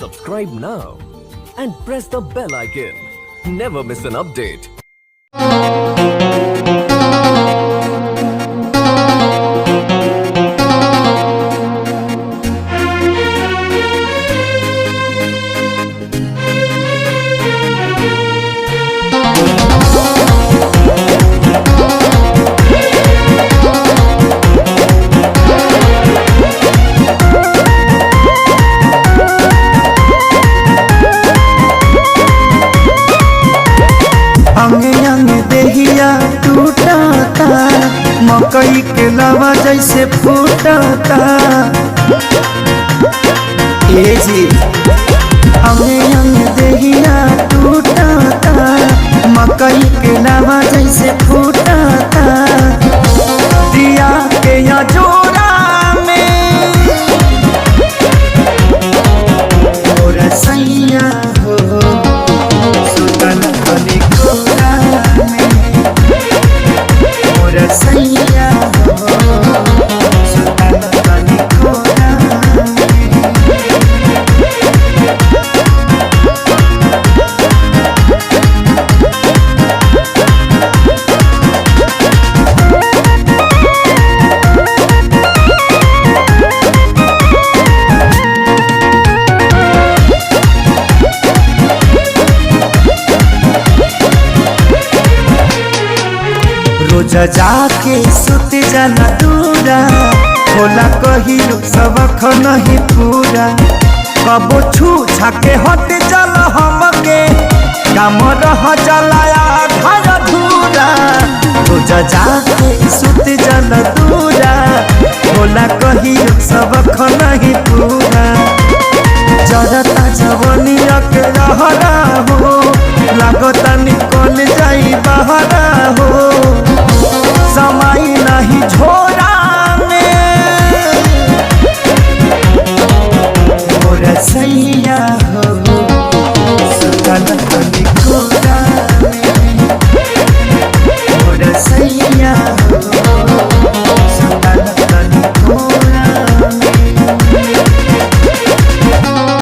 Subscribe now and press the bell icon. Never miss an update. मकई के लावा जैसे फूटता ए जी हमें अंग देहिया टूटता मकई के लावा जैसे फूटता दिया के या जोड़ा में और सैया हो सुतन खली कोरा में और सैया रोज जाके सुत जाना दूरा होला कहियो सबक नहीं पूरा कबो छू छाके हट चल हमके काम रह चलाया घर धूरा रोज जाके सुत जाना दूरा होला कहियो सबक नहीं पूरा जरता जवनिया के रहरा हो लागता निको